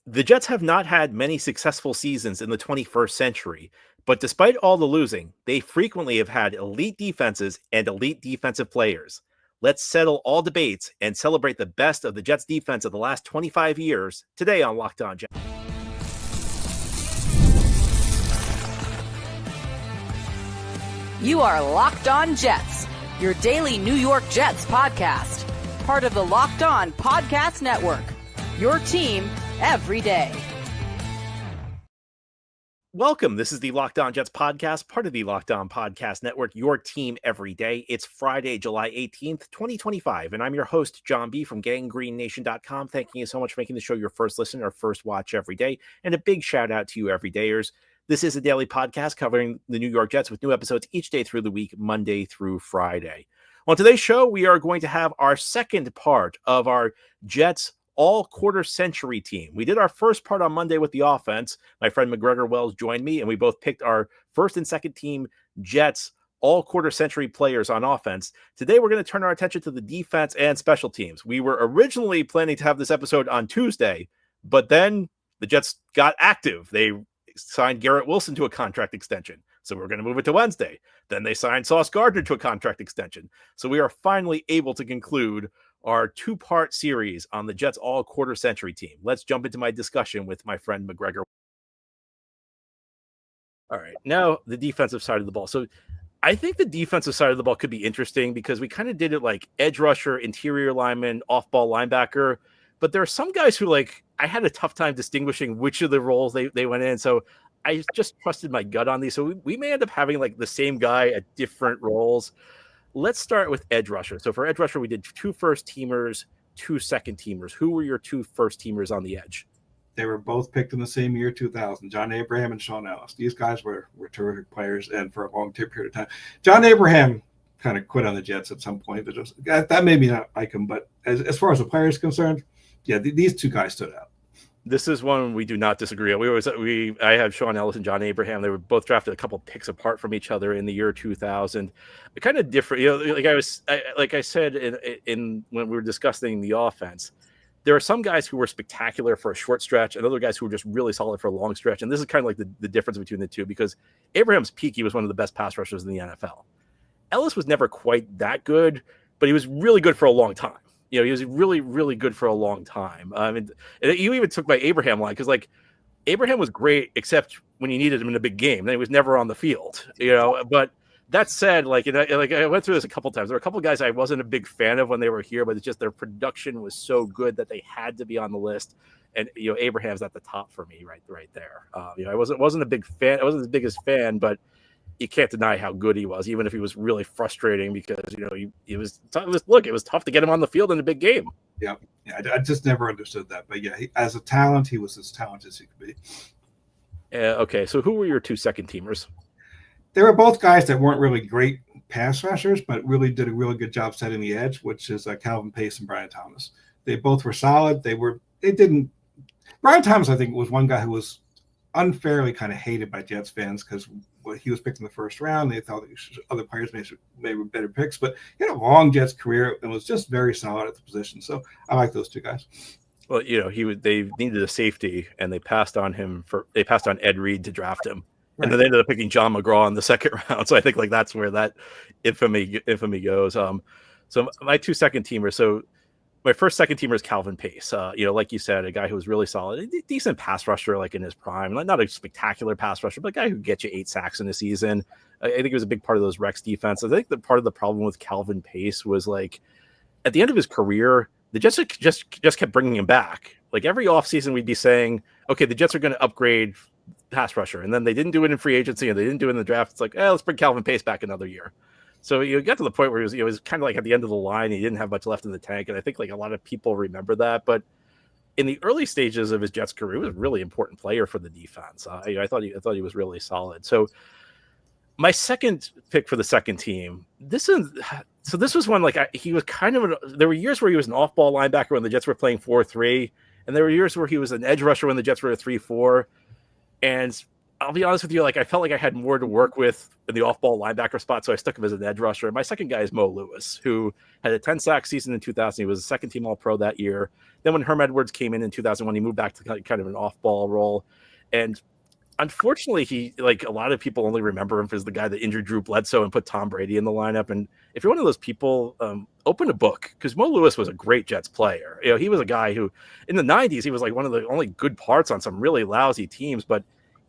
The Jets have not had many successful seasons in the 21st century, but despite all the losing, they frequently have had elite defenses and elite defensive players. Let's settle all debates and celebrate the best of the Jets defense of the last 25 years today on Locked On Jets. You are Locked On Jets, your daily New York Jets podcast. Part of the Locked On Podcast Network, your team every day. Welcome. This is the Locked On Jets podcast, part of the Locked On Podcast Network, your team every day. It's Friday, July 18th, 2025, and I'm your host, John B. from GangGreenNation.com. Thanking you so much for making the show your first listen or first watch every day, and a big shout out to you everydayers. This is a daily podcast covering the New York Jets with new episodes each day through the week, Monday through Friday. On today's show, we are going to have our second part of our Jets all-quarter century team. We did our first part on Monday with the offense. My friend MacGregor Wells joined me, and we both picked our first and second team Jets all-quarter century players on offense. Today, we're going to turn our attention to the defense and special teams. We were originally planning to have this episode on Tuesday, but then the Jets got active. They signed Garrett Wilson to a contract extension, so we're going to move it to Wednesday. Then they signed Sauce Gardner to a contract extension. So we are finally able to conclude our two-part series on the Jets all-quarter century team. Let's jump into my discussion with my friend MacGregor. All right, now the defensive side of the ball. So I think the defensive side of the ball could be interesting because we kind of did it like edge rusher, interior lineman, off-ball linebacker. But there are some guys who, like, I had a tough time distinguishing which of the roles they went in. So I just trusted my gut on these. So we may end up having like the same guy at different roles. Let's start with edge rusher. So for edge rusher, we did two first teamers, two second teamers. Who were your two first teamers on the edge? They were both picked in the same year, 2000. John Abraham and Sean Ellis. These guys were terrific players, and for a long period of time. John Abraham kind of quit on the Jets at some point, but that made me not like him. But as far as the player is concerned, yeah, these two guys stood out. This is one we do not disagree on. I have Sean Ellis and John Abraham. They were both drafted a couple picks apart from each other in the year 2000. Kind of different, like I said in when we were discussing the offense. There are some guys who were spectacular for a short stretch, and other guys who were just really solid for a long stretch. And this is kind of like the difference between the two, because Abraham's peak, he was one of the best pass rushers in the NFL. Ellis was never quite that good, but he was really good for a long time. He was really, really good for a long time. And you even took my Abraham line because, like, Abraham was great except when you needed him in a big game. Then he was never on the field, But that said, I went through this a couple times. There were a couple of guys I wasn't a big fan of when they were here, but it's just their production was so good that they had to be on the list. And Abraham's at the top for me, right there. I wasn't a big fan. I wasn't the biggest fan, but you can't deny how good he was, even if he was really frustrating because it was tough to get him on the field in a big game. Yeah, I just never understood that. But yeah, as a talent, he was as talented as he could be. Okay, so who were your two second teamers? They were both guys that weren't really great pass rushers, but really did a really good job setting the edge, which is Calvin Pace and Brian Thomas. They both were solid. Brian Thomas, I think, was one guy who was unfairly kind of hated by Jets fans because he was picked in the first round. They thought other players may were better picks, but he had a long Jets career and was just very solid at the position. So I like those two guys. Well, they needed a safety, and they passed on Ed Reed to draft him, right. And then they ended up picking John McGraw in the second round. So I think that's where that infamy goes. So my two second teamers. So my first second teamer is Calvin Pace. Like you said, a guy who was really solid, a decent pass rusher, like in his prime. Not a spectacular pass rusher, but a guy who could get you 8 sacks in a season. I think it was a big part of those Rex defense. I think that part of the problem with Calvin Pace was like at the end of his career, the Jets just kept bringing him back. Like every offseason, we'd be saying, okay, the Jets are going to upgrade pass rusher, and then they didn't do it in free agency, and they didn't do it in the draft. It's like, let's bring Calvin Pace back another year. So you got to the point where it was kind of like at the end of the line. He didn't have much left in the tank, and I think like a lot of people remember that. But in the early stages of his Jets career, he was a really important player for the defense. I thought he was really solid. So my second pick for the second team, this was one he was kind of there were years where he was an off-ball linebacker when the Jets were playing 4-3, and there were years where he was an edge rusher when the Jets were a 3-4, and I'll be honest with you, like I felt like I had more to work with in the off-ball linebacker spot, so I stuck him as an edge rusher. My second guy is Mo Lewis, who had a 10-sack season in 2000. He was a second-team All-Pro that year. Then when Herm Edwards came in 2001, he moved back to kind of an off-ball role, and unfortunately, he, like a lot of people, only remember him as the guy that injured Drew Bledsoe and put Tom Brady in the lineup. And if you're one of those people, open a book, because Mo Lewis was a great Jets player. You know, he was a guy who, in the '90s, he was like one of the only good parts on some really lousy teams. But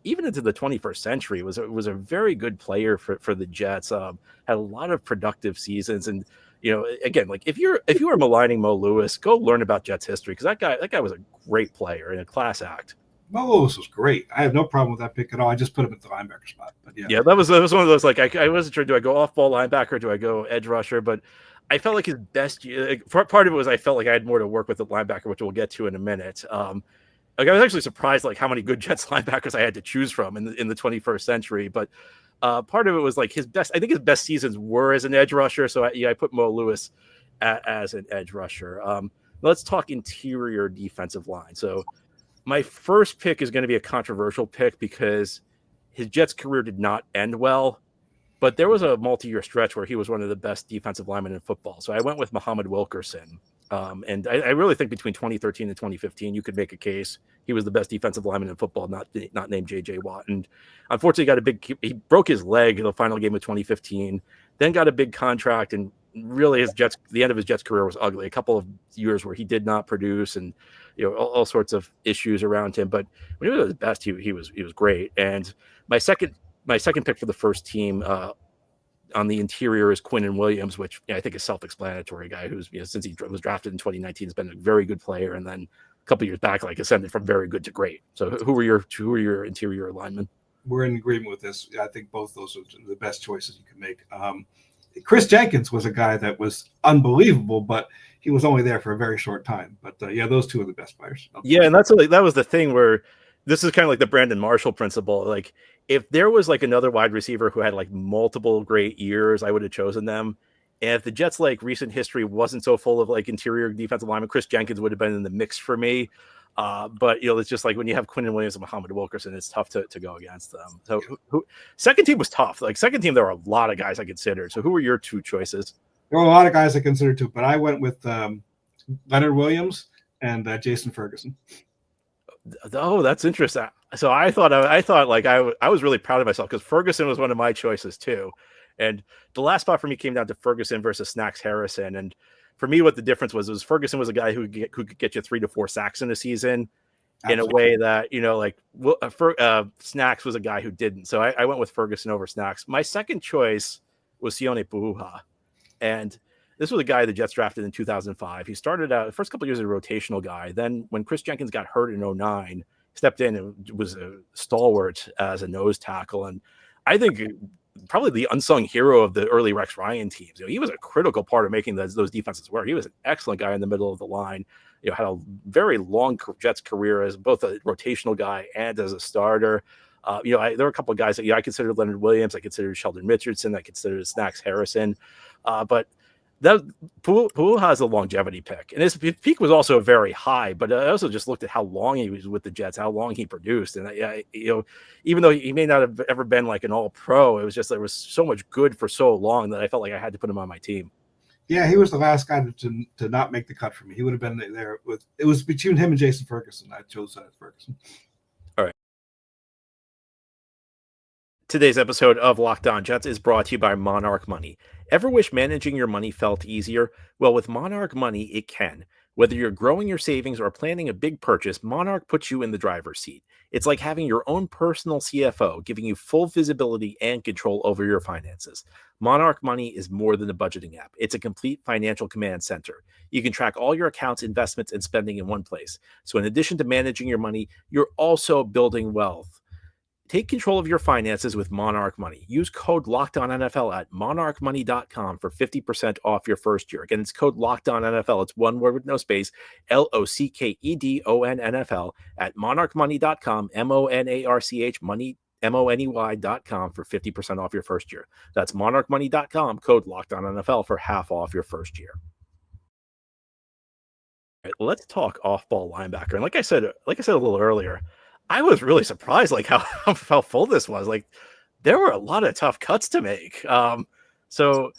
even into the 21st century, was a very good player for the Jets. Had a lot of productive seasons, and you know, again, like if you are maligning Mo Lewis, go learn about Jets history, because that guy was a great player and a class act. Mo Lewis was great. I have no problem with that pick at all. I just put him at the linebacker spot. But yeah, that was one of those, like I wasn't sure, do I go off ball linebacker, do I go edge rusher? But I felt like his best, like, part of it was I felt like I had more to work with at linebacker, which we'll get to in a minute. Like I was actually surprised like how many good Jets linebackers I had to choose from in the 21st century. But part of it was like his best seasons were as an edge rusher. So I put Mo Lewis as an edge rusher. Let's talk interior defensive line. So my first pick is going to be a controversial pick because his Jets career did not end well, but there was a multi-year stretch where he was one of the best defensive linemen in football. So I went with Muhammad Wilkerson. And I really think between 2013 and 2015, you could make a case he was the best defensive lineman in football, not named J.J. Watt. And unfortunately, he broke his leg in the final game of 2015, then got a big contract, and really the end of his Jets career was ugly. A couple of years where he did not produce, and you know, all sorts of issues around him. But when he was at his best, he was great. And my second pick for the first team on the interior is Quinnen Williams, which I think is self-explanatory. Guy who's, you know, since he was drafted in 2019, has been a very good player, and then a couple of years back, like, ascended from very good to great. So who are your interior linemen? We're in agreement with this. I think both those are the best choices you can make. Chris Jenkins was a guy that was unbelievable, but he was only there for a very short time. But yeah, those two are the best players. Yeah, and that was the thing where this is kind of like the Brandon Marshall principle. Like, if there was like another wide receiver who had like multiple great years, I would have chosen them. And if the Jets' like recent history wasn't so full of like interior defensive linemen, Chris Jenkins would have been in the mix for me. But you know, it's just like when you have Quinnen Williams and Muhammad Wilkerson, it's tough to go against them. So second team was tough. Like second team, there were a lot of guys I considered. So who were your two choices? There were a lot of guys I considered too, but I went with Leonard Williams and Jason Ferguson. Oh, that's interesting. So I thought like I was really proud of myself because Ferguson was one of my choices too. And the last spot for me came down to Ferguson versus Snacks Harrison. And for me, what the difference was Ferguson was a guy who could get you 3 to 4 sacks in a season. Absolutely. In a way that, you know, like Snacks was a guy who didn't. So I went with Ferguson over Snacks. My second choice was Sione Puuha. And this was a guy the Jets drafted in 2005. He started out the first couple of years as a rotational guy. Then when Chris Jenkins got hurt in 2009, stepped in and was a stalwart as a nose tackle. And I think probably the unsung hero of the early Rex Ryan teams. You know, he was a critical part of making those defenses work. He was an excellent guy in the middle of the line. You know, had a very long Jets career as both a rotational guy and as a starter. You know, there were a couple of guys that I considered Leonard Williams. I considered Sheldon Richardson. I considered Snacks Harrison. But that Puuha has a longevity pick, and his peak was also very high. But I also just looked at how long he was with the Jets, how long he produced, and you know, even though he may not have ever been like an All-Pro, it was just there was so much good for so long that I felt like I had to put him on my team. Yeah, he was the last guy to not make the cut for me. He would have been there with. It was between him and Jason Ferguson. I chose Ferguson. All right. Today's episode of Locked On Jets is brought to you by Monarch Money. Ever wish managing your money felt easier? Well, with Monarch Money, it can. Whether you're growing your savings or planning a big purchase, Monarch puts you in the driver's seat. It's like having your own personal CFO, giving you full visibility and control over your finances. Monarch Money is more than a budgeting app. It's a complete financial command center. You can track all your accounts, investments, and spending in one place. So in addition to managing your money, you're also building wealth. Take control of your finances with Monarch Money. Use code LOCKEDONNFL at monarchmoney.com for 50% off your first year. Again, it's code LOCKEDONNFL. It's one word with no space, LOCKEDONNFL at monarchmoney.com, MONARCH money, MONEY.com for 50% off your first year. That's monarchmoney.com, code LOCKEDONNFL for half off your first year. All right, let's talk off-ball linebacker. And like I said a little earlier, I was really surprised, like how full this was. Like there were a lot of tough cuts to make. So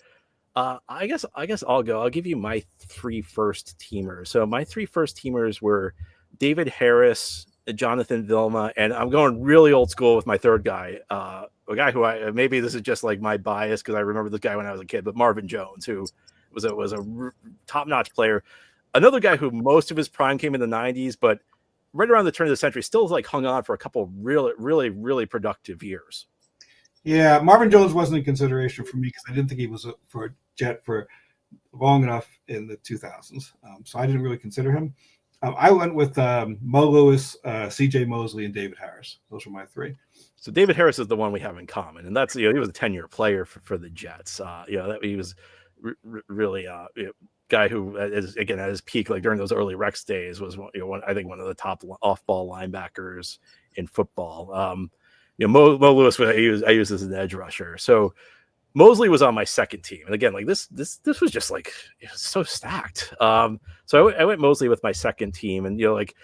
I guess I'll go. I'll give you my 3 first teamers. So my 3 first teamers were David Harris, Jonathan Vilma, and I'm going really old school with my third guy. A guy who maybe this is just like my bias because I remember this guy when I was a kid, but Marvin Jones, who was a top-notch player. Another guy who most of his prime came in the 90s, but right around the turn of the century, still like hung on for a couple of really productive years. Yeah, Marvin Jones wasn't in consideration for me because I didn't think he was for a Jet for long enough in the 2000s. So I didn't really consider him. I went with Mo Lewis, C.J. Mosley, and David Harris. Those were my 3. So David Harris is the one we have in common, and that's he was a 10-year player for the Jets. He was really guy who, at his peak, like during those early Rex days, was one of the top off-ball linebackers in football. Mo Lewis, I use as an edge rusher. So Mosley was on my second team, and again, like this was just like it was so stacked. So I went Mosley with my second team, and like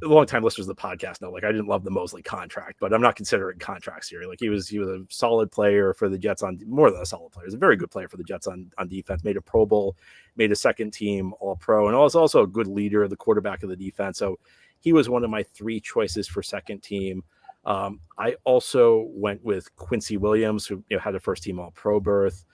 long-time listeners of the podcast know, like I didn't love the Mosley contract, but I'm not considering contracts here. Like he was a solid player for the Jets on more than a solid player. He was a very good player for the Jets on defense. Made a Pro Bowl, made a second team All-Pro, and was also a good leader, the quarterback of the defense. So he was one of my 3 choices for second team. I also went with Quincy Williams, who had a first team All-Pro berth.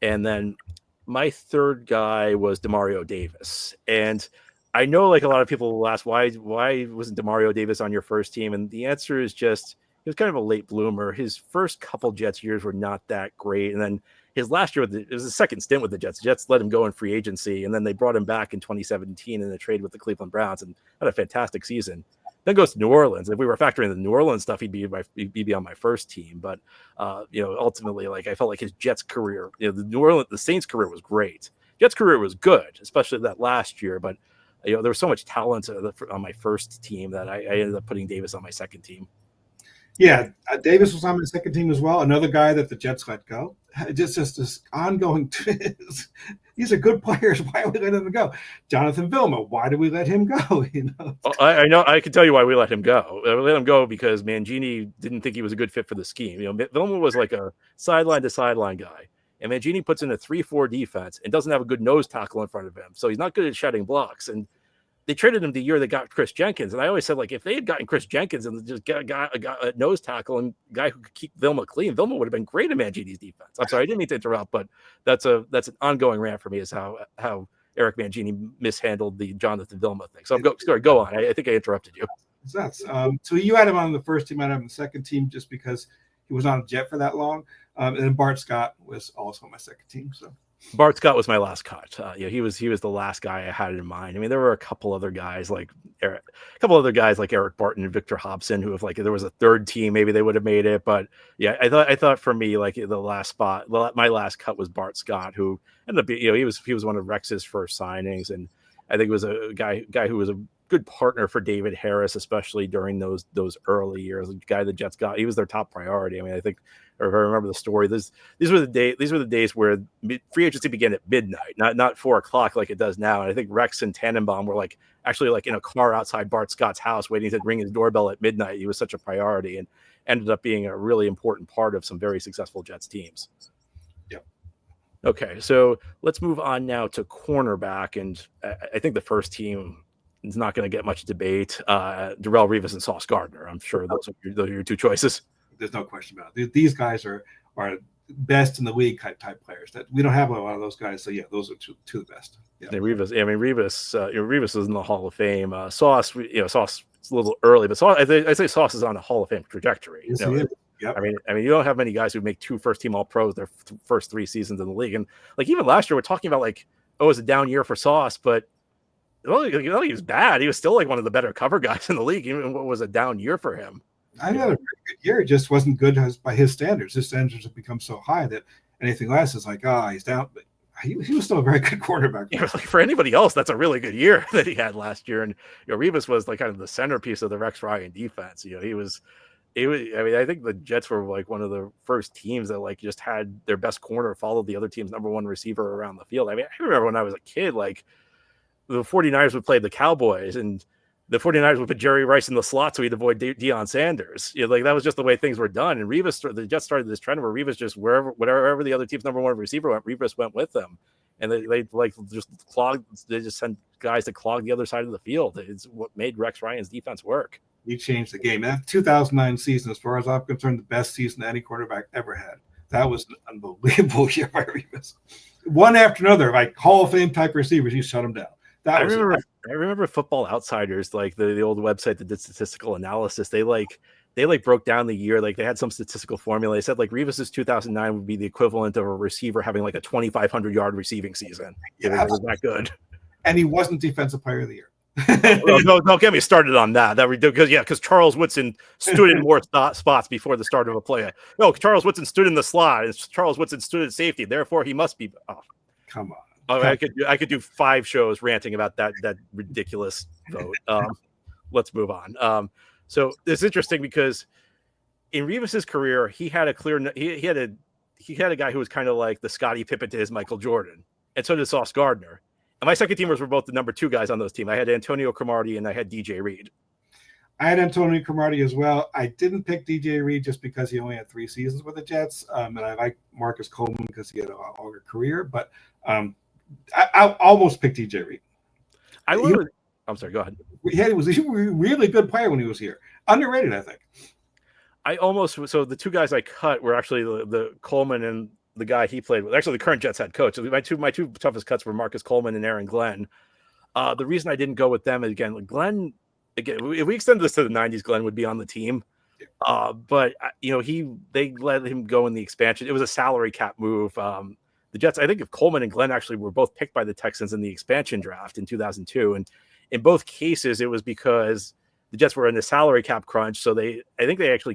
And then my third guy was Demario Davis. And I know like a lot of people will ask, why wasn't Demario Davis on your first team? And the answer is just, he was kind of a late bloomer. His first couple Jets years were not that great. And then his last year, it was a second stint with the Jets. The Jets let him go in free agency. And then they brought him back in 2017 in a trade with the Cleveland Browns and had a fantastic season. Then goes to New Orleans. If we were factoring the New Orleans stuff, he'd be on my first team. But ultimately, like I felt like his Jets career, the Saints career was great. Jets career was good, especially that last year. But there was so much talent on my first team that I ended up putting Davis on my second team. Yeah, Davis was on my second team as well. Another guy that the Jets let go. Just this ongoing. These are good players. Why are we letting them go? Jonathan Vilma. Why do we let him go? I know. I can tell you why we let him go. We let him go because Mangini didn't think he was a good fit for the scheme. Vilma was like a sideline to sideline guy, and Mangini puts in a 3-4 defense and doesn't have a good nose tackle in front of him, so he's not good at shedding blocks. And they traded him the year they got Chris Jenkins. And I always said, like, if they had gotten Chris Jenkins and just got a nose tackle and a guy who could keep Vilma clean, Vilma would have been great at Mangini's defense. I'm sorry, I didn't mean to interrupt, but that's an ongoing rant for me is how Eric Mangini mishandled the Jonathan Vilma thing. So go on. I think I interrupted you. So you had him on the first team, I had him on the second team just because he was on a Jet for that long. And then Bart Scott was also on my second team. So Bart Scott was my last cut. He was the last guy I had in mind. I mean, there were a couple other guys like Eric Barton and Victor Hobson who, if like there was a third team, maybe they would have made it. But yeah, I thought for me, like the last spot, my last cut was Bart Scott, who ended up being, he was one of Rex's first signings, and I think it was a guy who was a good partner for David Harris, especially during those early years. The guy the Jets got, he was their top priority. I mean, I think, or if I remember the story, these were the days where free agency began at midnight, not 4:00 like it does now. And I think Rex and Tannenbaum were actually in a car outside Bart Scott's house waiting to ring his doorbell at midnight. He was such a priority and ended up being a really important part of some very successful Jets teams. Yep. Okay, so let's move on now to cornerback, and I think the first team is not going to get much debate. Darrelle Revis and Sauce Gardner. I'm sure those are your 2 choices. There's no question about it. These guys are best in the league type players. That we don't have a lot of those guys. So yeah, those are two of the best. Yeah. Revis is in the Hall of Fame. Sauce, Sauce it's a little early, but Sauce, I say Sauce is on a Hall of Fame trajectory. Yes, yep. I mean, you don't have many guys who make 2 first-team All-Pros their first 3 seasons in the league, and even last year we're talking about it was a down year for Sauce, but he was bad. He was still one of the better cover guys in the league, even what was a down year for him. I had a pretty good year. It just wasn't good by his standards. His standards have become so high that anything less is he's down. But he was still a very good quarterback. Yeah, for anybody else, that's a really good year that he had last year. And Revis was kind of the centerpiece of the Rex Ryan defense. He was. I mean, I think the Jets were one of the first teams that just had their best corner follow the other team's number 1 receiver around the field. I mean, I remember when I was a kid, the 49ers would play the Cowboys, and the 49ers would put Jerry Rice in the slot so he'd avoid Deion Sanders. Like that was just the way things were done. And the Jets started this trend where Revis just wherever the other team's number one receiver went, Revis went with them. And they just sent guys to clog the other side of the field. It's what made Rex Ryan's defense work. He changed the game. That 2009 season, as far as I'm concerned, the best season any quarterback ever had. That was an unbelievable year by Revis. One after another, like Hall of Fame type receivers, he shut them down. I remember Football Outsiders, like the old website that did statistical analysis. They broke down the year. Like they had some statistical formula. They said like Revis's 2009 would be the equivalent of a receiver having like a 2,500 yard receiving season. Yeah, it was that good. And he wasn't Defensive Player of the Year. Don't get me started on that. Because Charles Woodson stood in more spots before the start of a play. No, Charles Woodson stood in the slot. And Charles Woodson stood at safety. Therefore, he must be. Oh, come on. Oh, I could do 5 shows ranting about that ridiculous vote. Let's move on. So it's interesting because in Revis's career, he had a guy who was kind of like the Scottie Pippen to his Michael Jordan, and so did Sauce Gardner. And my second teamers were both the number 2 guys on those teams. I had Antonio Cromartie and I had DJ Reed. I had Antonio Cromartie as well. I didn't pick DJ Reed just because he only had 3 seasons with the Jets, and I like Marcus Coleman because he had a longer career, but. I almost picked DJ Reed. I'm sorry, go ahead. He was a really good player when he was here. Underrated, I think. So the 2 guys I cut were actually the Coleman and the guy he played with. Actually, the current Jets head coach. So my two toughest cuts were Marcus Coleman and Aaron Glenn. The reason I didn't go with them again, if we extend this to the 90s, Glenn would be on the team. But they let him go in the expansion. It was a salary cap move. The Jets, I think if Coleman and Glenn actually were both picked by the Texans in the expansion draft in 2002. And in both cases, it was because the Jets were in the salary cap crunch. So I think they actually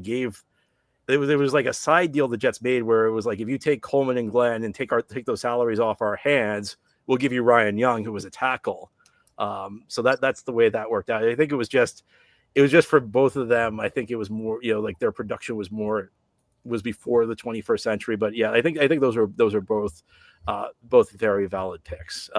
there was like a side deal the Jets made where it was like, if you take Coleman and Glenn and take those salaries off our hands, we'll give you Ryan Young, who was a tackle. So that's the way that worked out. I think it was just for both of them. I think it was more, like their production was before the 21st century, but yeah, I think those are both very valid picks.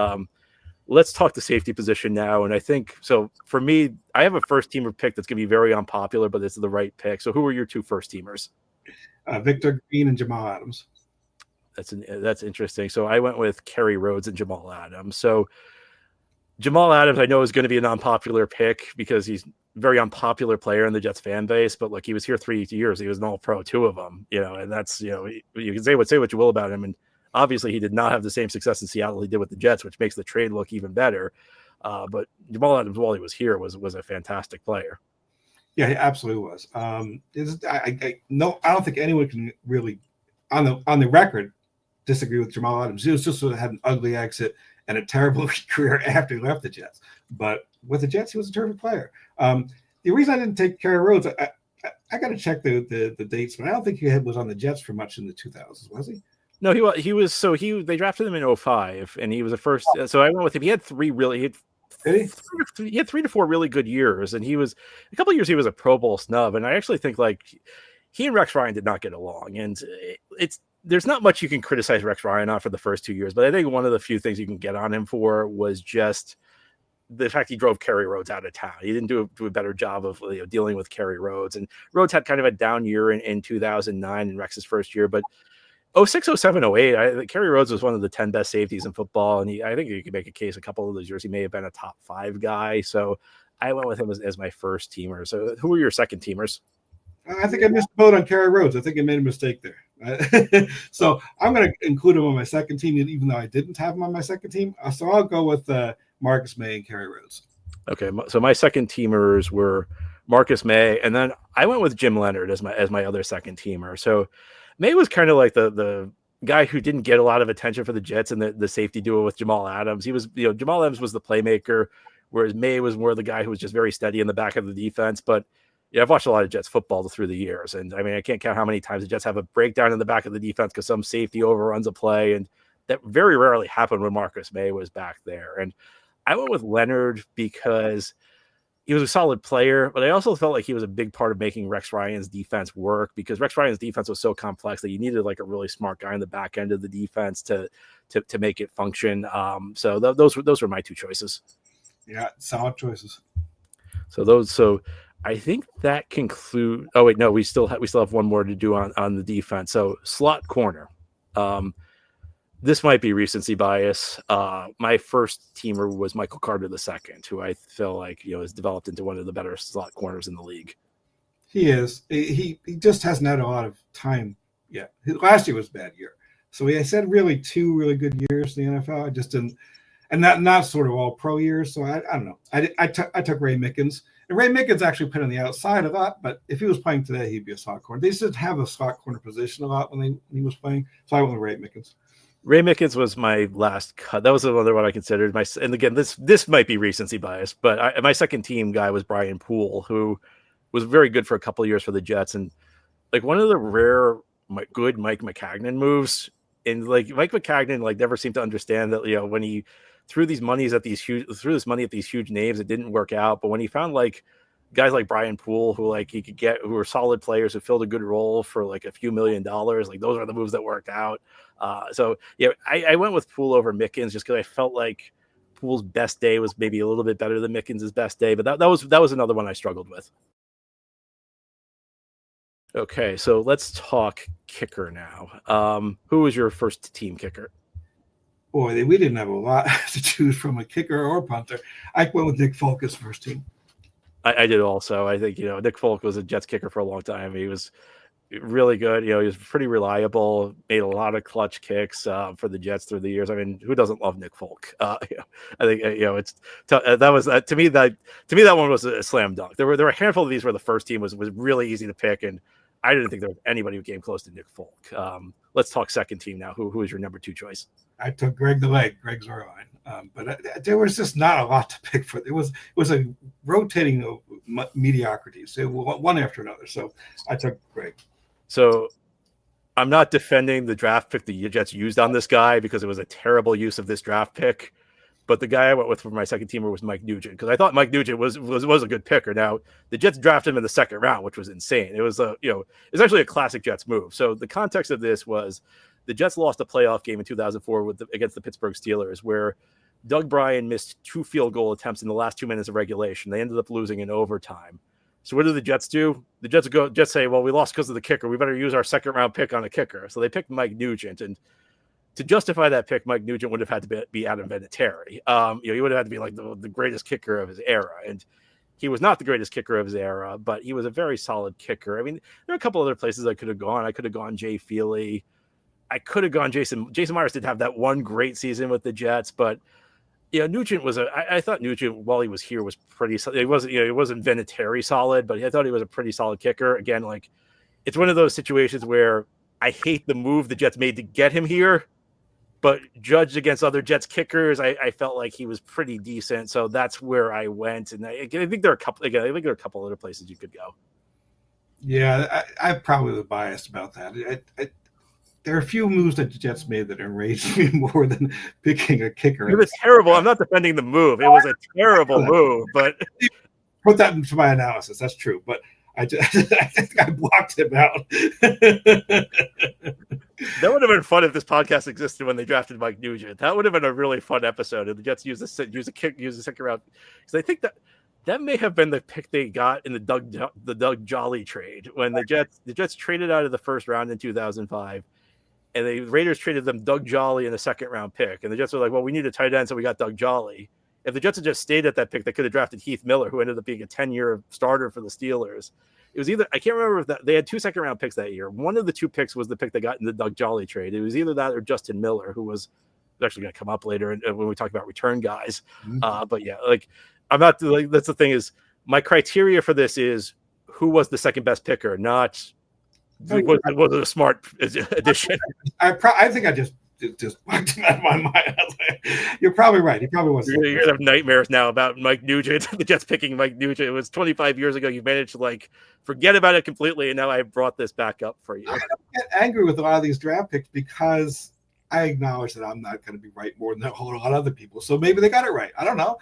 Let's talk the safety position now. And I think, so for me, I have a first teamer pick that's going to be very unpopular, but it's the right pick. So who are your 2 first teamers? Victor Green and Jamal Adams. That's interesting. So I went with Kerry Rhodes and Jamal Adams. So Jamal Adams, I know, is going to be an unpopular pick because he's a very unpopular player in the Jets fan base, but look, he was here 3 years. He was an all-pro, 2 of them, and that's, you can say what you will about him. And obviously he did not have the same success in Seattle he did with the Jets, which makes the trade look even better. But Jamal Adams, while he was here, was a fantastic player. Yeah, he absolutely was. I don't think anyone can really, on the record, disagree with Jamal Adams. He was just sort of had an ugly exit and a terrible career after he left the Jets. But with the Jets, he was a terrific player. The reason I didn't take Kerry Rhodes, I got to check the dates, but I don't think he was on the Jets for much in the 2000s, was he? No, he was. So they drafted him in 2005, and he was the first. So I went with him. He had 3 he had 3 to 4 really good years, and he was a couple of years he was a Pro Bowl snub. And I actually think like he and Rex Ryan did not get along, and there's not much you can criticize Rex Ryan on for the first 2 years, but I think one of the few things you can get on him for was just the fact he drove Kerry Rhodes out of town. He didn't do a better job of dealing with Kerry Rhodes, and Rhodes had kind of a down year in 2009 in Rex's first year, but 06, 07, 08, Kerry Rhodes was one of the 10 best safeties in football, and I think you could make a case a couple of those years he may have been a top 5 guy, so I went with him as my first teamer. So who were your second teamers? I think I missed the boat on Kerry Rhodes. I think I made a mistake there. So I'm going to include him on my second team, even though I didn't have him on my second team. So I'll go with Marcus May and Kerry Rhodes. Okay, so my second teamers were Marcus May, and then I went with Jim Leonard as my other second teamer. So May was kind of like the guy who didn't get a lot of attention for the Jets and the safety duo with Jamal Adams. He was, Jamal Adams was the playmaker, whereas May was more the guy who was just very steady in the back of the defense. But I've watched a lot of Jets football through the years, and I mean, I can't count how many times the Jets have a breakdown in the back of the defense because some safety overruns a play, and that very rarely happened when Marcus May was back there. And I went with Leonard because he was a solid player, but I also felt like he was a big part of making Rex Ryan's defense work, because Rex Ryan's defense was so complex that you needed like a really smart guy in the back end of the defense to make it function. So those were my 2 choices. Yeah, solid choices. So I think that conclude. Oh wait, no, we still have one more to do on the defense. So slot corner. This might be recency bias. My first teamer was Michael Carter II, who I feel like has developed into one of the better slot corners in the league. He is. He just hasn't had a lot of time yet. Last year was a bad year, so he had really 2 really good years in the NFL. I just didn't, and not sort of all pro years. So I don't know. I took Ray Mickens, and Ray Mickens actually played on the outside a lot. But if he was playing today, he'd be a slot corner. They just didn't have a slot corner position a lot when he was playing. So I went with Ray Mickens. Ray Mickens was my last cut. That was the other one I considered. And again, this might be recency bias, but my second team guy was Brian Poole, who was very good for a couple of years for the Jets, and like one of the rare good Mike Maccagnan moves. And like Mike Maccagnan never seemed to understand that when he threw this money at these huge names, it didn't work out. But when he found guys like Brian Poole, who he could get, who were solid players who filled a good role for a few $1 million, those are the moves that worked out. So I went with Poole over Mickens just because I felt like Poole's best day was maybe a little bit better than Mickens' best day, but that was another one I struggled with. Okay, so let's talk kicker now. Who was your first team kicker? Boy, we didn't have a lot to choose from, a kicker or punter. I went with Nick Folk as first team. I did also. I think Nick Folk was a Jets kicker for a long time. He was really good. He was pretty reliable. Made a lot of clutch kicks for the Jets through the years. I mean, who doesn't love Nick Folk? I think it's that was to me that one was a slam dunk. There were a handful of these where the first team was really easy to pick, and I didn't think there was anybody who came close to Nick Folk. Let's talk second team now. Who is your number 2 choice? I took Greg Zuerlein, but there was just not a lot to pick for. It was a rotating of mediocrities, one after another. So I took Greg. So I'm not defending the draft pick the Jets used on this guy because it was a terrible use of this draft pick. But the guy I went with for my second teamer was Mike Nugent, because I thought Mike Nugent was a good picker. Now the Jets drafted him in the second round, which was insane. It was it's actually a classic Jets move. So the context of this was the Jets lost a playoff game in 2004 against the Pittsburgh Steelers, where Doug Bryan missed 2 field goal attempts in the last 2 minutes of regulation. They ended up losing in overtime. So what do the Jets do? The Jets say, well, we lost because of the kicker. We better use our second round pick on a kicker. So they picked Mike Nugent, and to justify that pick, Mike Nugent would have had to be Adam Vinatieri. He would have had to be the greatest kicker of his era. And he was not the greatest kicker of his era, but he was a very solid kicker. I mean, there are a couple other places I could have gone. I could have gone Jay Feely. I could have gone Jason Myers did have that one great season with the Jets, but Nugent was I thought Nugent, while he was here, was pretty solid. It wasn't Vinatieri solid, but I thought he was a pretty solid kicker. Again, it's one of those situations where I hate the move the Jets made to get him here, but judged against other Jets kickers, I felt like he was pretty decent. So that's where I went. And I think there are a couple other places you could go. Yeah, I probably was biased about that. There are a few moves that the Jets made that enraged me more than picking a kicker. It was terrible. I'm not defending the move. It was a terrible move, but put that into my analysis. That's true. But I think I blocked him out. That would have been fun if this podcast existed when they drafted Mike Nugent. That would have been a really fun episode. If the Jets use a second round, because I think that may have been the pick they got in the Doug Jolly trade when the Jets traded out of the first round in 2005. And the Raiders traded them Doug Jolly in the second round pick. And the Jets were like, well, we need a tight end, so we got Doug Jolly. If the Jets had just stayed at that pick, they could have drafted Heath Miller, who ended up being a 10-year starter for the Steelers. It was either, I can't remember if they had 2 second round picks that year. One of the 2 picks was the pick they got in the Doug Jolly trade. It was either that or Justin Miller, who was actually going to come up later when we talk about return guys. But yeah, I'm not that's the thing is my criteria for this is who was the second best picker, not was it a smart addition. I think I just blocked him out of my mind. You're probably right. He probably was. You're going to have nightmares now about Mike Nugent, the Jets picking Mike Nugent. It was 25 years ago. You managed to forget about it completely, and now I brought this back up for you. I don't get angry with a lot of these draft picks because I acknowledge that I'm not going to be right more than a whole lot of other people. So maybe they got it right. I don't know.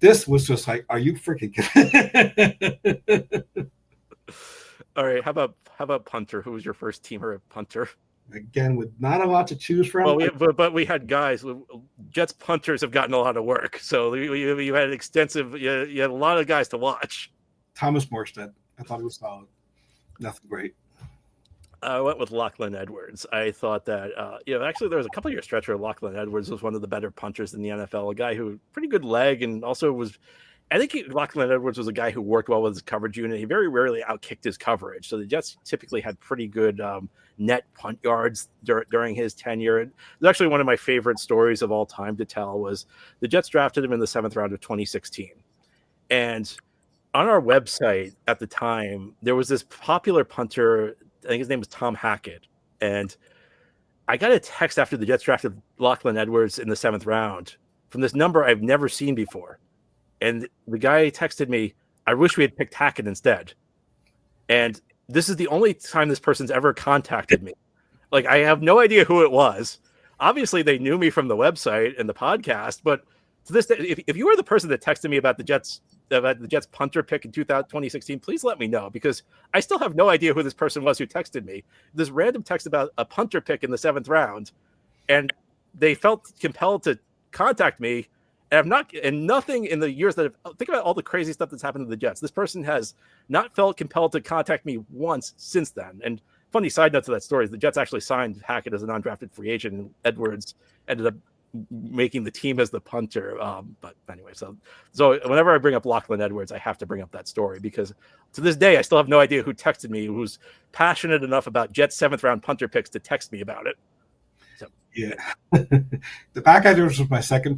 This was just are you freaking kidding? All right. How about punter? Who was your first teamer at punter? again with not a lot to choose from. Well, but we had guys. Jets punters have gotten a lot of work, so you had extensive. You had a lot of guys to watch. Thomas Morstead, I thought he was solid. Nothing great. I went with Lachlan Edwards. I thought that, actually there was a couple year stretch where Lachlan Edwards was one of the better punters in the NFL, a guy who pretty good leg and also was, I think Lachlan Edwards was a guy who worked well with his coverage unit. He very rarely outkicked his coverage. So the Jets typically had pretty good net punt yards during his tenure. And it's actually one of my favorite stories of all time to tell was the Jets drafted him in the 7th round of 2016. And on our website at the time, there was this popular punter, I think his name was Tom Hackett. And I got a text after the Jets drafted Lachlan Edwards in the 7th round from this number I've never seen before. And the guy texted me, I wish we had picked Hackett instead. And this is the only time this person's ever contacted me. Like, I have no idea who it was. Obviously, they knew me from the website and the podcast. But to this day, if you were the person that texted me about the Jets punter pick in 2016, please let me know, because I still have no idea who this person was who texted me. This random text about a punter pick in the 7th round. And they felt compelled to contact me. And nothing in the years that think about all the crazy stuff that's happened to the Jets. This person has not felt compelled to contact me once since then. And funny side note to that story is the Jets actually signed Hackett as an undrafted free agent, and Edwards ended up making the team as the punter. But anyway, so whenever I bring up Lachlan Edwards, I have to bring up that story, because to this day, I still have no idea who texted me, who's passionate enough about Jets 7th round punter picks to text me about it. Yeah, the back Edwards was my second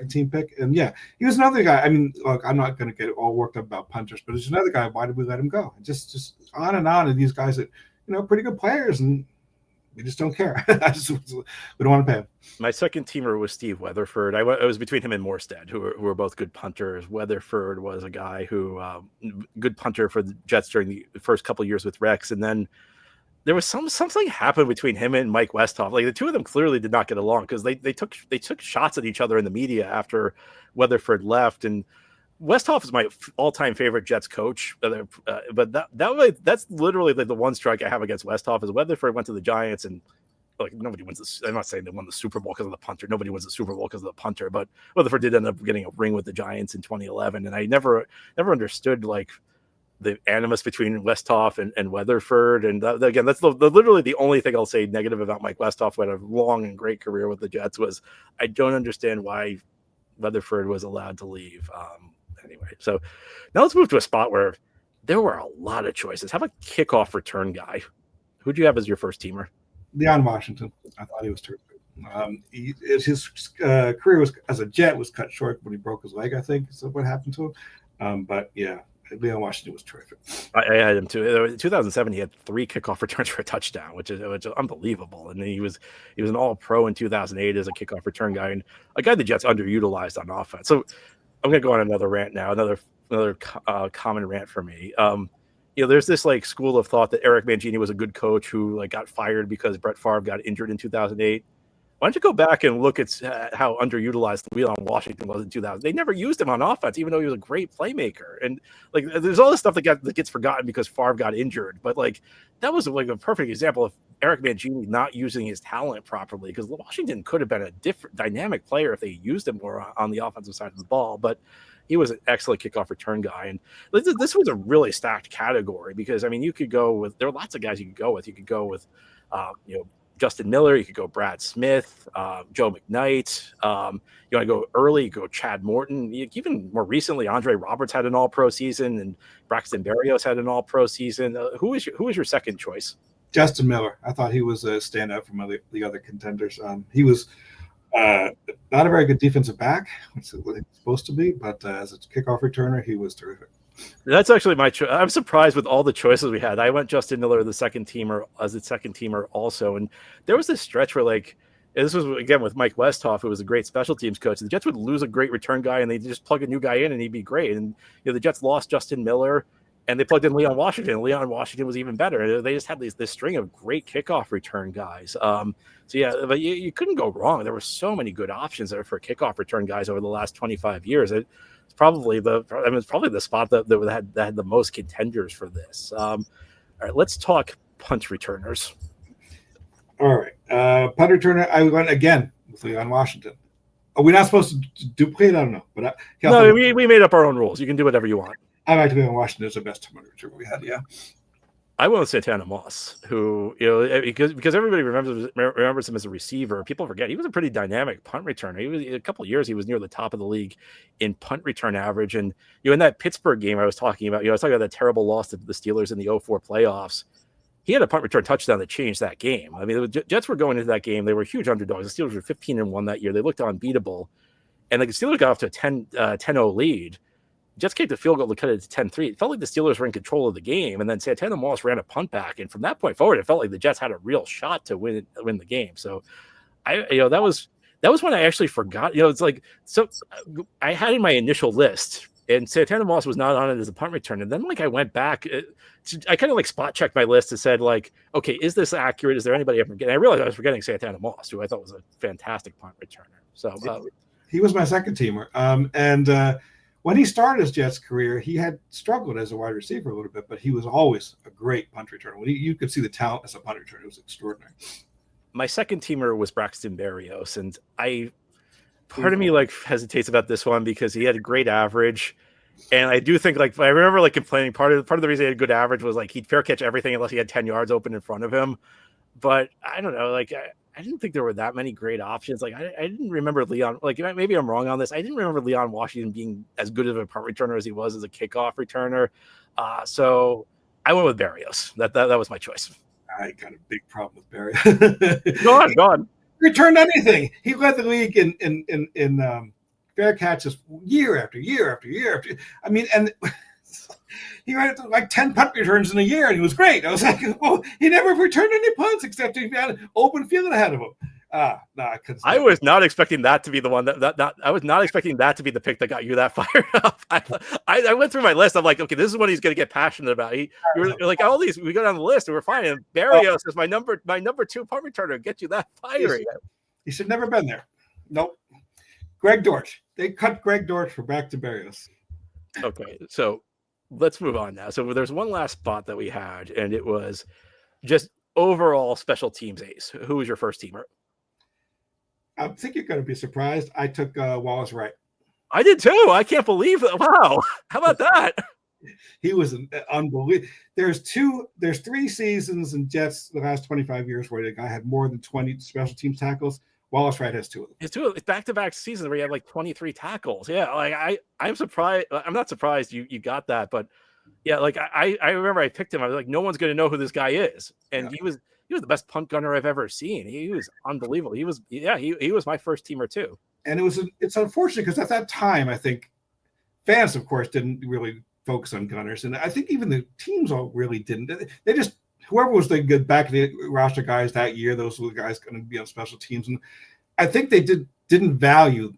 team pick, and yeah, he was another guy. I mean, look, I'm not going to get all worked up about punters, but there's another guy. Why did we let him go? Just on and on. And these guys that pretty good players, and we just don't care. We don't want to pay him. My second teamer was Steve Weatherford. I was between him and Morstead, who were both good punters. Weatherford was a guy who good punter for the Jets during the first couple of years with Rex, and then there was something happened between him and Mike Westhoff. Like, the two of them clearly did not get along, because they took shots at each other in the media after Weatherford left. And Westhoff is my all-time favorite Jets coach. But that's literally like the one strike I have against Westhoff is Weatherford went to the Giants, and like, nobody wins this. I'm not saying they won the Super Bowl because of the punter. Nobody wins the Super Bowl because of the punter. But Weatherford did end up getting a ring with the Giants in 2011, and I never understood like the animus between Westhoff and Weatherford. And again, that's literally the only thing I'll say negative about Mike Westhoff, who had a long and great career with the Jets, was I don't understand why Weatherford was allowed to leave. Anyway, so now let's move to a spot where there were a lot of choices. How about kickoff return guy? Who'd you have as your first teamer? Deion Washington. I thought he was terrific. His career was as a Jet was cut short when he broke his leg, I think. So what happened to him? But yeah, Deion Washington was terrific. I had him too. In 2007, he had 3 kickoff returns for a touchdown, which is unbelievable. And then he was an All-Pro in 2008 as a kickoff return guy, and a guy the Jets underutilized on offense. So I'm going to go on another rant now. Another common rant for me. There's this like school of thought that Eric Mangini was a good coach who like got fired because Brett Favre got injured in 2008. Why don't you go back and look at how underutilized Deion Washington was in 2000? They never used him on offense, even though he was a great playmaker. And like, there's all this stuff that gets forgotten because Favre got injured. But like, that was like a perfect example of Eric Mangini not using his talent properly, because Washington could have been a different dynamic player if they used him more on the offensive side of the ball. But he was an excellent kickoff return guy. And this was a really stacked category, because I mean, there are lots of guys you could go with. You could go with, Justin Miller, you could go Brad Smith, Joe McKnight. You want to go early, you go Chad Morton. Even more recently, Andre Roberts had an All-Pro season, and Braxton Berrios had an All-Pro season. Who is your second choice? Justin Miller. I thought he was a standout from the other contenders. He was not a very good defensive back, which is what he's supposed to be, but as a kickoff returner, he was terrific. That's actually my choice. I'm surprised with all the choices we had. I went Justin Miller as the second teamer also. And there was this stretch where, like, this was again with Mike Westhoff, who was a great special teams coach. The Jets would lose a great return guy, and they just plug a new guy in, and he'd be great. And the Jets lost Justin Miller, and they plugged in Leon Washington. Leon Washington was even better. They just had this string of great kickoff return guys. So yeah, but you couldn't go wrong. There were so many good options there for kickoff return guys over the last 25 years. It's probably the spot that had the most contenders for this. All right, let's talk punt returners. Punt returner, I went again with Leon Washington. Are we not supposed to duplicate? I don't know. But no, we made up our own rules. You can do whatever you want. I like Leon Washington as the best punt returner we had, yeah. I went with Santana Moss, who, because everybody remembers him as a receiver. People forget he was a pretty dynamic punt returner. He was a couple of years he was near the top of the league in punt return average. And in that Pittsburgh game I was talking about, I was talking about that terrible loss to the Steelers in the 2004 playoffs. He had a punt return touchdown that changed that game. I mean, the Jets were going into that game. They were huge underdogs. The Steelers were 15-1 that year. They looked unbeatable. And the Steelers got off to a 10-0 lead. Jets kicked the field goal to cut it to 10-3. It felt like the Steelers were in control of the game, and then Santana Moss ran a punt back, and from that point forward, it felt like the Jets had a real shot to win the game. So, that was when I actually forgot. It's like, so I had in my initial list, and Santana Moss was not on it as a punt return, and then I went back, I kind of spot checked my list and said okay, is this accurate? Is there anybody ever forgetting? I realized I was forgetting Santana Moss, who I thought was a fantastic punt returner. So he was my second teamer, and. When he started his Jets career, he had struggled as a wide receiver a little bit, but he was always a great punt returner. You could see the talent as a punt returner. It was extraordinary. My second teamer was Braxton Berrios, and part of me hesitates about this one because he had a great average, and I do think I remember complaining. Part of the reason he had a good average was he'd fair catch everything unless he had 10 yards open in front of him. But I don't know, I didn't think there were that many great options. I didn't remember Leon. Maybe I'm wrong on this. I didn't remember Leon Washington being as good of a punt returner as he was as a kickoff returner. So I went with Berrios. That was my choice. I got a big problem with Berrios. Go on. Returned anything. He led the league in fair catches year after year after year after. I mean, and. He had 10 punt returns in a year, and he was great. I was like, well, he never returned any punts except he had an open field ahead of him. No, I couldn't. I was not expecting that to be the one that I was not expecting that to be the pick that got you that fired up. I went through my list. I'm like, okay, this is what he's going to get passionate about. You're like all these. We go down the list, and we're fine. And Berrios is my number 2 punt returner. Get you that fiery. He should never been there. Nope. Greg Dortch. They cut Greg Dortch for back to Berrios. Okay, so. Let's move on now. So there's one last spot that we had, and it was just overall special teams ace. Who was your first teamer? I think you're going to be surprised. I took Wallace Wright. I did too. I can't believe that. Wow. How about that? He was an unbelievable. There's 3 seasons in Jets the last 25 years where the guy had more than 20 special teams tackles. Wallace Wright has 2 of them. It's 2 back-to-back seasons where you have 23 tackles. Yeah, I'm surprised. I'm not surprised you got that, but yeah, I remember I picked him. I was like, no one's going to know who this guy is, and he was the best punt gunner I've ever seen. He was unbelievable. He was my first teamer too. And it's unfortunate because at that time, I think fans, of course, didn't really focus on gunners, and I think even the teams all really didn't. They just. Whoever was the good back of the roster guys that year, those were the guys going to be on special teams. And I think they didn't value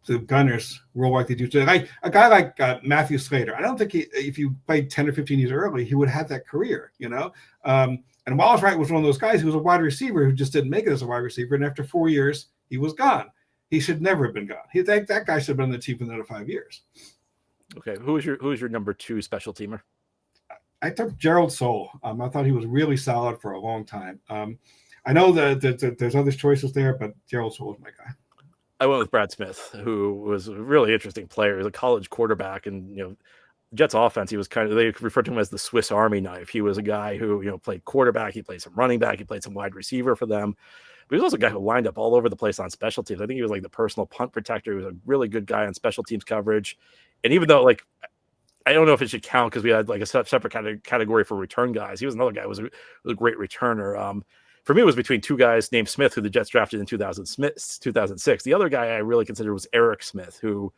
the gunners role like they do today. A guy like Matthew Slater, I don't think if you played 10 or 15 years early, he would have had that career, And Wallace Wright was one of those guys who was a wide receiver who just didn't make it as a wide receiver. And after 4 years, he was gone. He should never have been gone. That guy should have been on the team for another 5 years. Okay. Who was your number 2 special teamer? I took Gerald Soule. I thought he was really solid for a long time. I know that there's other choices there, but Gerald Soule was my guy. I went with Brad Smith, who was a really interesting player. He was a college quarterback, and Jets offense. He was they referred to him as the Swiss Army knife. He was a guy who played quarterback. He played some running back. He played some wide receiver for them. But he was also a guy who lined up all over the place on special teams. I think he was the personal punt protector. He was a really good guy on special teams coverage. And even though I don't know if it should count because we had a separate category for return guys. He was another guy who was a great returner. For me, it was between 2 guys named Smith, who the Jets drafted in 2006. The other guy I really considered was Eric Smith, who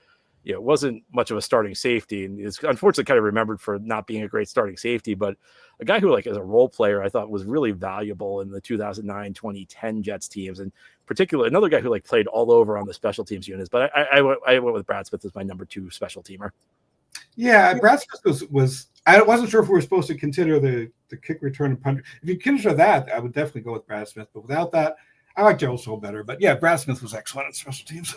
wasn't much of a starting safety and is unfortunately kind of remembered for not being a great starting safety, but a guy who as a role player I thought was really valuable in the 2009-2010 Jets teams, and particularly another guy who played all over on the special teams units. But I went with Brad Smith as my number 2 special teamer. Yeah, Brad Smith was. I wasn't sure if we were supposed to consider the kick return and punt. If you consider that, I would definitely go with Brad Smith. But without that, I like Gerald Soule better. But yeah, Brad Smith was excellent at special teams.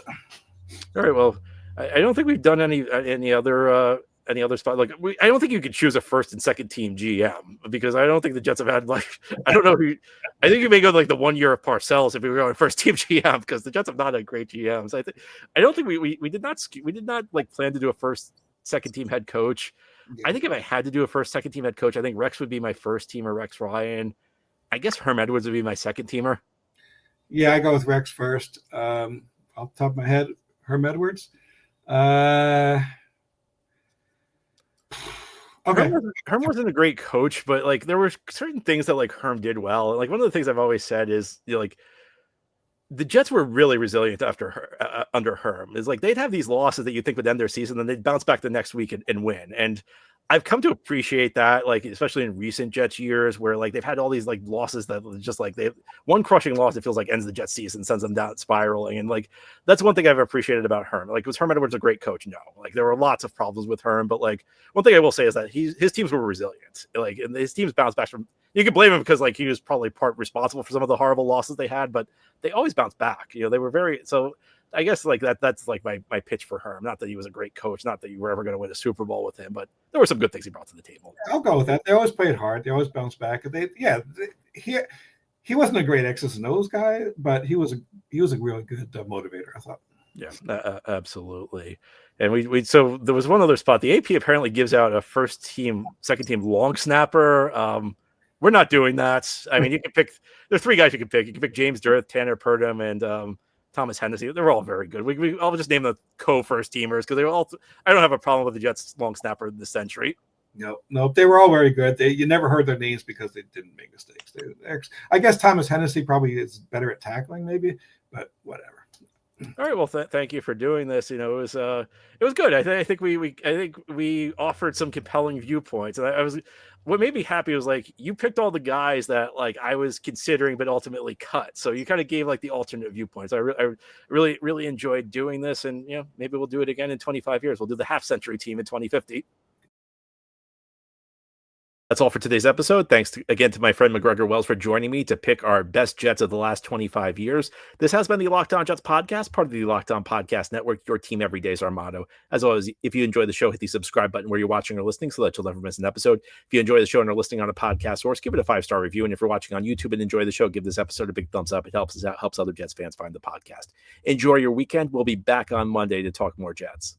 All right, well, I don't think we've done any other any other spot? Like, I don't think you could choose a first and second team GM because I don't think the Jets have had like I don't know who. I think you may go like the 1 year of Parcells if we were going first team GM because the Jets have not had great GMs. I don't think we did not like plan to do a first second team head coach. I think if I had to do a first second team head coach, I think Rex would be my first teamer. Rex Ryan. I guess Herm Edwards would be my second teamer. Yeah, I go with Rex first. Off the top of my head, Herm Edwards. Okay. Herm wasn't a great coach, but like there were certain things that like Herm did well. Like one of the things I've always said is, you know, like the Jets were really resilient under Herm. Is like they'd have these losses that you think would end their season, then they'd bounce back the next week and win. And I've come to appreciate that, like especially in recent Jets years, where like they've had all these like losses that just like they have one crushing loss. It feels like ends the Jets season, sends them down spiraling, and like that's one thing I've appreciated about Herm. Like, was Herm Edwards a great coach? No, like there were lots of problems with Herm, but like one thing I will say is that his teams were resilient. Like, and his teams bounced back from. You can blame him because like he was probably part responsible for some of the horrible losses they had, but they always bounced back. You know, they were very so. I guess like that's like my pitch for Herm. Not that he was a great coach, not that you were ever going to win a Super Bowl with him, but there were some good things he brought to the table. I'll go with that. They always played hard. They always bounced back. He wasn't a great X's and O's guy, but he was a really good motivator, I thought. Yeah, absolutely. And we so there was one other spot. The AP apparently gives out a first team, second team long snapper. We're not doing that. I mean, you can pick. There's three guys you can pick. You can pick James Durth, Tanner Purdom, and Thomas Hennessy. They're all very good. I'll just name the co-first teamers because they're all. I don't have a problem with the Jets long snapper this century. No, they were all very good. You never heard their names because they didn't make mistakes. I guess Thomas Hennessy probably is better at tackling, maybe, but whatever. All right. Well, thank you for doing this. You know, it was good. I think we offered some compelling viewpoints, and what made me happy was like you picked all the guys that like I was considering, but ultimately cut. So you kind of gave like the alternate viewpoints. I really enjoyed doing this, and you know, maybe we'll do it again in 25 years. We'll do the half century team in 2050. That's all for today's episode. Thanks again to my friend MacGregor Wells for joining me to pick our best Jets of the last 25 years. This has been the Locked On Jets podcast, part of the Locked On Podcast Network. Your team every day is our motto. As always, if you enjoy the show, hit the subscribe button where you're watching or listening so that you'll never miss an episode. If you enjoy the show and are listening on a podcast source, give it a 5-star review. And if you're watching on YouTube and enjoy the show, give this episode a big thumbs up. It helps us out, helps other Jets fans find the podcast. Enjoy your weekend. We'll be back on Monday to talk more Jets.